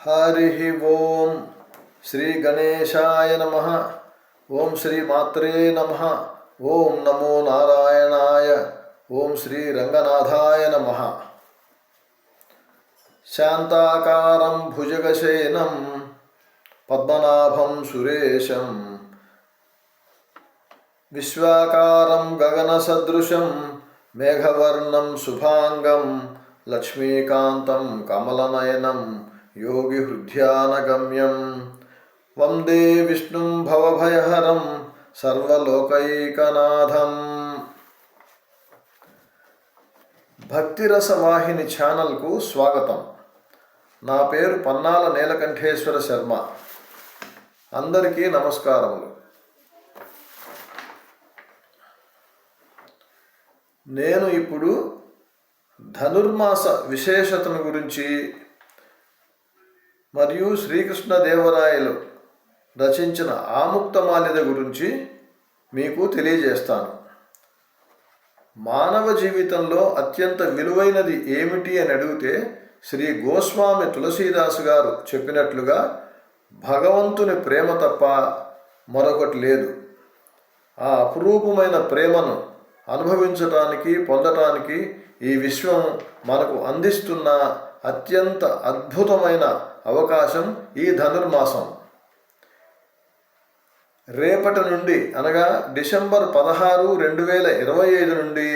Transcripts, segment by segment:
హరి ఓం శ్రీ గణేశాయ నమః. ఓం శ్రీ మాత్రే నమః. ఓం నమో నారాయణాయ. ఓం శ్రీ రంగనాథాయ నమః. శాంతాకారం భుజగశయనం పద్మనాభం సురేశం విశ్వాకారం గగనసదృశం మేఘవర్ణం శుభాంగం లక్ష్మీకాంతం కమలనయనం యోగి హృద్యానగమ్యం వందే విష్ణుం భవభయహరం సర్వలోకైకనాథం. భక్తిరసవాహిని ఛానల్కు స్వాగతం. నా పేరు పన్నాల నీలకంఠేశ్వర శర్మ. అందరికీ నమస్కారములు. నేను ఇప్పుడు ధనుర్మాస విశేషతను గురించి మరియు శ్రీకృష్ణదేవరాయలు రచించిన ఆముక్తమాల్యద గురించి మీకు తెలియజేస్తాను. మానవ జీవితంలో అత్యంత విలువైనది ఏమిటి అని అడిగితే శ్రీ గోస్వామి తులసీదాసు గారు చెప్పినట్లుగా భగవంతుని ప్రేమ తప్ప మరొకటి లేదు. ఆ అపురూపమైన ప్రేమను అనుభవించటానికి పొందటానికి ఈ విశ్వం మనకు అందిస్తున్న అత్యంత అద్భుతమైన అవకాశం ఈ ధనుర్మాసం. రేపటి నుండి అనగా డిసెంబర్ 16, 2025 నుండి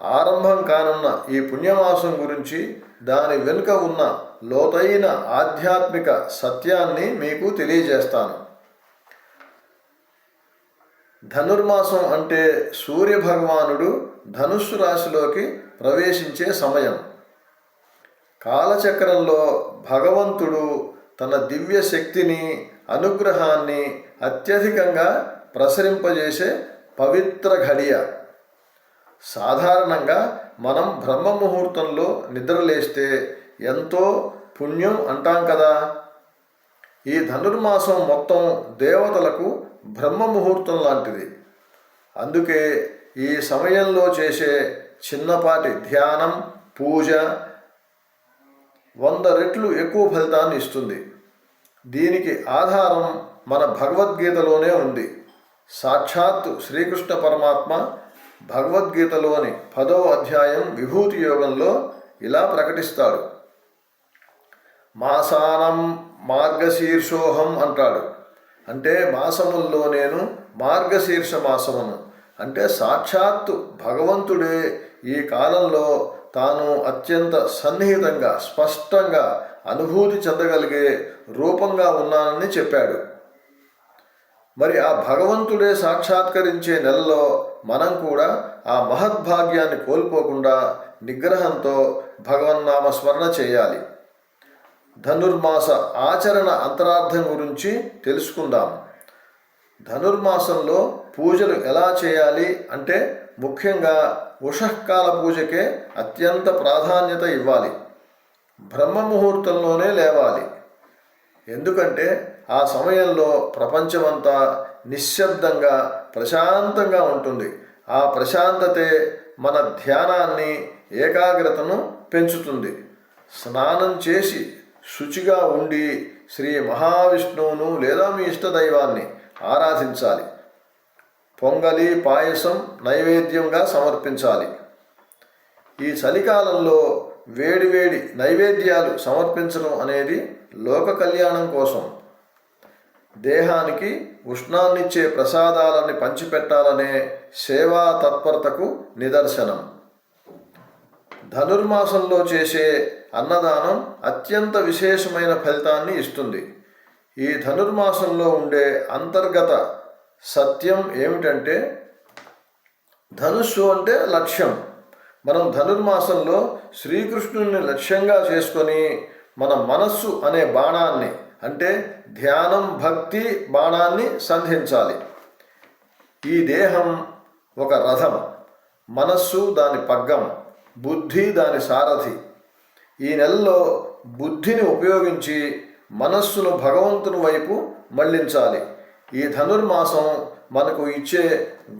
ఆరంభం కానున్న ఈ పుణ్యమాసం గురించి, దాని వెనుక ఉన్న లోతైన ఆధ్యాత్మిక సత్యాన్ని మీకు తెలియజేస్తాను. ధనుర్మాసం అంటే సూర్యభగవానుడు ధనుస్సు రాశిలోకి ప్రవేశించే సమయం. కాలచక్రంలో భగవంతుడు తన దివ్య శక్తిని, అనుగ్రహాన్ని అత్యధికంగా ప్రసరింపజేసే పవిత్ర ఘడియ. సాధారణంగా మనం బ్రహ్మ ముహూర్తంలో నిద్రలేస్తే ఎంతో పుణ్యం అంటాం కదా. ఈ ధనుర్మాసం మొత్తం దేవతలకు బ్రహ్మ ముహూర్తం లాంటిది. అందుకే ఈ సమయంలో చేసే చిన్నపాటి ధ్యానం, పూజ 100 రెట్లు ఎక్కువ ఫలితాన్ని ఇస్తుంది. దీనికి ఆధారం మన భగవద్గీతలోనే ఉంది. సాక్షాత్తు శ్రీకృష్ణ పరమాత్మ భగవద్గీతలోని 10వ అధ్యాయం విభూతి యోగంలో ఇలా ప్రకటిస్తాడు. మాసానం మార్గశీర్షోహం అంటాడు. అంటే మాసముల్లో నేను మార్గశీర్ష మాసమును. అంటే సాక్షాత్తు భగవంతుడే ఈ కాలంలో తాను అత్యంత సన్నిహితంగా, స్పష్టంగా అనుభూతి చెందగలిగే రూపంగా ఉన్నానని చెప్పాడు. మరి ఆ భగవంతుడే సాక్షాత్కరించే నెలలో మనం కూడా ఆ మహద్భాగ్యాన్ని కోల్పోకుండా నిగ్రహంతో భగవన్నామ స్మరణ చేయాలి. ధనుర్మాస ఆచరణ అంతరార్థం గురించి తెలుసుకుందాం. ధనుర్మాసంలో పూజలు ఎలా చేయాలి అంటే ముఖ్యంగా ఉషఃకాల పూజకే అత్యంత ప్రాధాన్యత ఇవ్వాలి. బ్రహ్మ ముహూర్తంలోనే లేవాలి. ఎందుకంటే ఆ సమయంలో ప్రపంచమంతా నిశ్శబ్దంగా, ప్రశాంతంగా ఉంటుంది. ఆ ప్రశాంతతే మన ధ్యానాన్ని, ఏకాగ్రతను పెంచుతుంది. స్నానం చేసి శుచిగా ఉండి శ్రీ మహావిష్ణువును లేదా మీ ఇష్టదైవాన్ని ఆరాధించాలి. పొంగలి, పాయసం నైవేద్యంగా సమర్పించాలి. ఈ చలికాలంలో వేడివేడి నైవేద్యాలు సమర్పించడం అనేది లోక కళ్యాణం కోసం. దేహానికి ఉష్ణాన్నిచ్చే ప్రసాదాలని పంచిపెట్టాలనే సేవా తత్పరతకు నిదర్శనం. ధనుర్మాసంలో చేసే అన్నదానం అత్యంత విశేషమైన ఫలితాన్ని ఇస్తుంది. ఈ ధనుర్మాసంలో ఉండే అంతర్గత సత్యం ఏమిటంటే, ధనుస్సు అంటే లక్ష్యం. మనం ధనుర్మాసంలో శ్రీకృష్ణుని లక్ష్యంగా చేసుకొని మన మనస్సు అనే బాణాన్ని, అంటే ధ్యానం, భక్తి బాణాన్ని సంధించాలి. ఈ దేహం ఒక రథం, మనస్సు దాని పగ్గం, బుద్ధి దాని సారథి. ఈ నెలలో బుద్ధిని ఉపయోగించి మనస్సును భగవంతుని వైపు మళ్లించాలి. ఈ ధనుర్మాసం మనకు ఇచ్చే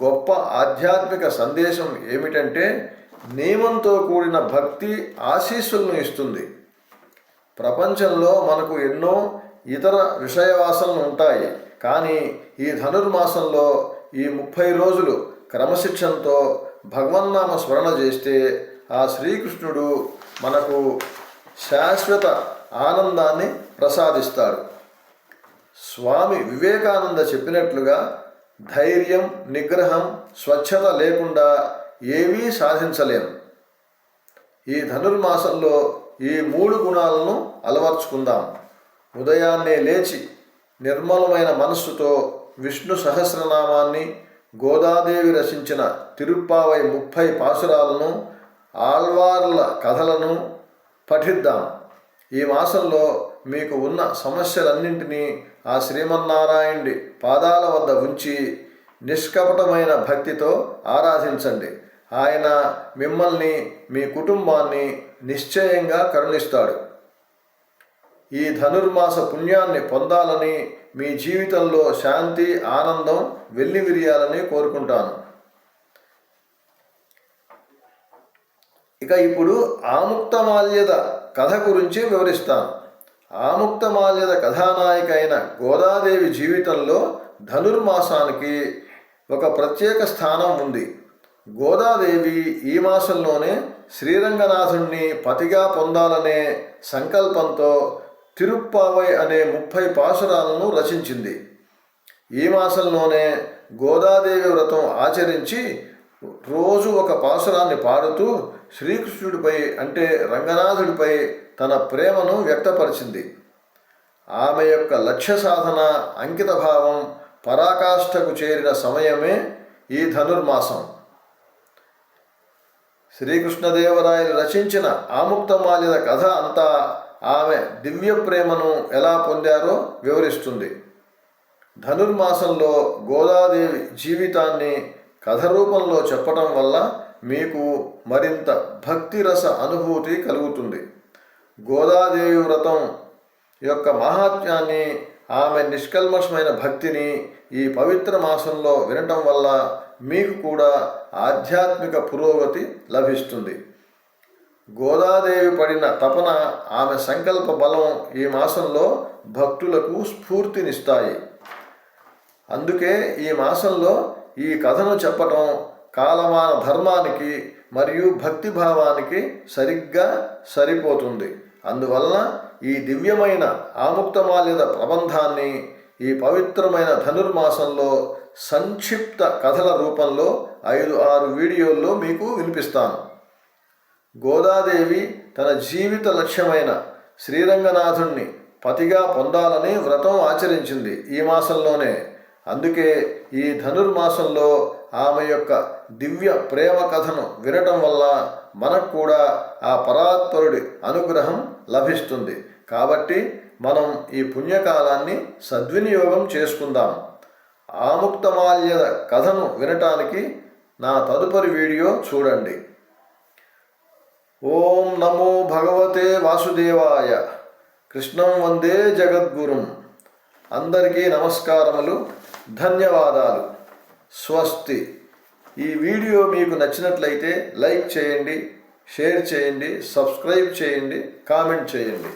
గొప్ప ఆధ్యాత్మిక సందేశం ఏమిటంటే, నియమంతో కూడిన భక్తి ఆశీస్సులను ఇస్తుంది. ప్రపంచంలో మనకు ఎన్నో ఇతర విషయవాసనలు ఉంటాయి. కానీ ఈ ధనుర్మాసంలో ఈ 30 రోజులు క్రమశిక్షణతో భగవన్నామ స్మరణ చేస్తే ఆ శ్రీకృష్ణుడు మనకు శాశ్వత ఆనందాన్ని ప్రసాదిస్తాడు. స్వామి వివేకానంద చెప్పినట్లుగా ధైర్యం, నిగ్రహం, స్వచ్ఛత లేకుండా ఏమీ సాధించలేం. ఈ ధనుర్మాసంలో ఈ 3 గుణాలను అలవర్చుకుందాం. ఉదయాన్నే లేచి నిర్మలమైన మనస్సుతో విష్ణు సహస్రనామాన్ని, గోదాదేవి రచించిన తిరుప్పావై 30 పాసురాలను, ఆళ్వార్ల కథలను పఠిద్దాం. ఈ మాసంలో మీకు ఉన్న సమస్యలన్నింటినీ ఆ శ్రీమన్నారాయణుడి పాదాల వద్ద ఉంచి నిష్కపటమైన భక్తితో ఆరాధించండి. ఆయన మిమ్మల్ని, మీ కుటుంబాన్ని నిశ్చయంగా కరుణిస్తాడు. ఈ ధనుర్మాస పుణ్యాన్ని పొందాలని, మీ జీవితంలో శాంతి, ఆనందం వెల్లివిరియాలని కోరుకుంటాను. ఇక ఇప్పుడు ఆముక్తమాల్యద కథ గురించి వివరిస్తాను. ఆముక్తమాల్యద కథానాయిక అయిన గోదాదేవి జీవితంలో ధనుర్మాసానికి ఒక ప్రత్యేక స్థానం ఉంది. గోదాదేవి ఈ మాసంలోనే శ్రీరంగనాథుణ్ణి పతిగా పొందాలనే సంకల్పంతో తిరుప్పావై అనే 30 పాసురాలను రచించింది. ఈ మాసంలోనే గోదాదేవి వ్రతం ఆచరించి రోజు ఒక పాసురాన్ని పాడుతూ శ్రీకృష్ణుడిపై అంటే రంగనాథుడిపై తన ప్రేమను వ్యక్తపరిచింది. ఆమె యొక్క లక్ష్య సాధన, అంకితభావం పరాకాష్ఠకు చేరిన సమయమే ఈ ధనుర్మాసం. శ్రీకృష్ణదేవరాయలు రచించిన ఆముక్తమాల్యద కథ అంతా ఆమె దివ్య ప్రేమను ఎలా పొందారో వివరిస్తుంది. ధనుర్మాసంలో గోదాదేవి జీవితాన్ని కథ రూపంలో చెప్పటం వల్ల మీకు మరింత భక్తిరస అనుభూతి కలుగుతుంది. గోదాదేవి వ్రతం యొక్క మహాత్మ్యాన్ని, ఆమె నిష్కల్మషమైన భక్తిని ఈ పవిత్ర మాసంలో వినటం వల్ల మీకు కూడా ఆధ్యాత్మిక పురోగతి లభిస్తుంది. గోదాదేవి పడిన తపన, ఆమె సంకల్ప బలం ఈ మాసంలో భక్తులకు స్ఫూర్తినిస్తాయి. అందుకే ఈ మాసంలో ఈ కథను చెప్పటం కాలమాన ధర్మానికి మరియు భక్తిభావానికి సరిగ్గా సరిపోతుంది. అందువలన ఈ దివ్యమైన ఆముక్తమాల్యద ప్రబంధాన్ని ఈ పవిత్రమైన ధనుర్మాసంలో సంక్షిప్త కథల రూపంలో 5-6 వీడియోల్లో మీకు వినిపిస్తాను. గోదాదేవి తన జీవిత లక్ష్యమైన శ్రీరంగనాథుణ్ణి పతిగా పొందాలని వ్రతం ఆచరించింది ఈ మాసంలోనే. అందుకే ఈ ధనుర్మాసంలో ఆమె యొక్క దివ్య ప్రేమ కథను వినటం వల్ల మనకు కూడా ఆ పరాత్పరుడి అనుగ్రహం లభిస్తుంది. కాబట్టి మనం ఈ పుణ్యకాలాన్ని సద్వినియోగం చేసుకుందాం. ఆముక్తమాల్యద కథను వినటానికి నా తదుపరి వీడియో చూడండి. ఓం నమో భగవతే వాసుదేవాయ. కృష్ణం వందే జగద్గురుం. అందరికీ నమస్కారములు, ధన్యవాదాలు. స్వస్తి. ఈ వీడియో మీకు నచ్చినట్లయితే లైక్ చేయండి, షేర్ చేయండి, సబ్స్క్రైబ్ చేయండి, కామెంట్ చేయండి.